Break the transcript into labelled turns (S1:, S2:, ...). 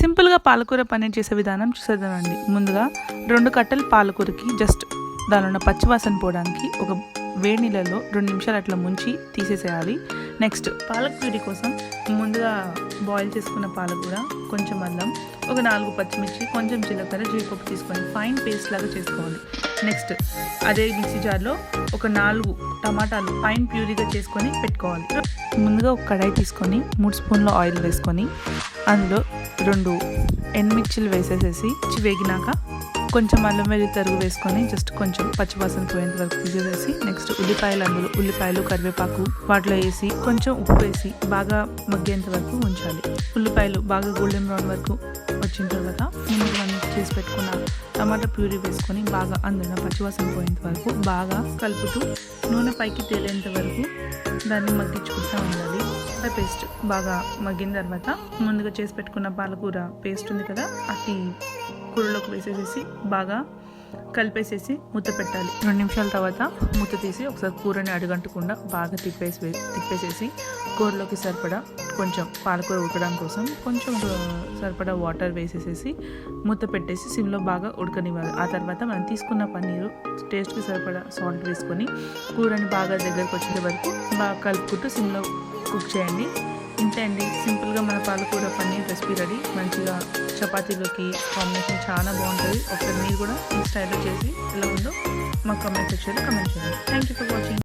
S1: సింపుల్గా పాలకూర పన్నీర్ చేసే విధానం చూసేదానండి. ముందుగా 2 కట్టలు పాలకూరకి జస్ట్ దానిలో ఉన్న పచ్చివాసన పోవడానికి ఒక వేడి నీళ్ళలో 2 నిమిషాలు అట్లా ముంచి తీసేసేయాలి. నెక్స్ట్ పాలక్ ప్యూరీ కోసం ముందుగా బాయిల్ చేసుకున్న పాలకూర, కొంచెం అల్లం, ఒక 4 పచ్చిమిర్చి, కొంచెం జీలకర్ర, జీడిపప్పు తీసుకొని ఫైన్ పేస్ట్ లాగా చేసుకోవాలి. నెక్స్ట్ అదే మిక్సీ జార్లో ఒక 4 టమాటాలు ఫైన్ ప్యూరీగా చేసుకొని పెట్టుకోవాలి. ముందుగా ఒక కడాయి తీసుకొని 3 స్పూన్ల ఆయిల్ వేసుకొని అందులో 2 ఎండుమిర్చిలు వేసేసేసి వేగినాక కొంచెం అల్లం వెల్లుల్లి తరుగు వేసుకొని జస్ట్ కొంచెం పచ్చివాసన పోయేంత వరకు తీసేసి నెక్స్ట్ ఉల్లిపాయలు కరివేపాకు వాటిలో వేసి కొంచెం ఉప్పు వేసి బాగా మగ్గేంత వరకు ఉంచాలి. ఉల్లిపాయలు బాగా గోల్డెన్ బ్రౌన్ వరకు వచ్చిన తర్వాత మనం చేసి పెట్టుకున్న టమాటా ప్యూరీ వేసుకొని బాగా అందులో పచ్చివాసన పోయేంత వరకు బాగా కలుపుతూ నూనె పైకి తేలేంత వరకు దాన్ని మగ్గించుకుంటూ ఉండాలి. ఆ పేస్ట్ బాగా మగ్గిన తర్వాత ముందుగా చేసి పెట్టుకున్న పాలకూర పేస్ట్ ఉంది కదా, అది కూరలోకి వేసేసేసి బాగా కలిపేసేసి మూత పెట్టాలి. 2 నిమిషాల తర్వాత మూత తీసి ఒకసారి కూరని అడుగంటకుండా బాగా తిప్పేసేసి కూరలోకి సరిపడా కొంచెం పాలకూర ఉడకడం కోసం కొంచెం సరిపడా వాటర్ వేసేసేసి మూత పెట్టేసి సిమ్లో బాగా ఉడకనివ్వాలి. ఆ తర్వాత మనం తీసుకున్న పన్నీరు టేస్ట్కి సరిపడా సాల్ట్ వేసుకొని కూరని బాగా దగ్గరకు వచ్చే వరకు బాగా కలుపుకుంటూ సిమ్లో కుక్ చేయండి. ఇంతే అండి, సింపుల్గా మన పాలకూర పన్నీర్ రెసిపీ రెడీ. మంచిగా చపాతీలోకి కాంబినేషన్ చాలా బాగుంటుంది. ఒకసారి మీరు కూడా ఈ స్టైల్లో చేసి ఎలా ఉందో మా కామెంట్ సెక్షన్లో కామెంట్ చేయండి. Thank you for watching.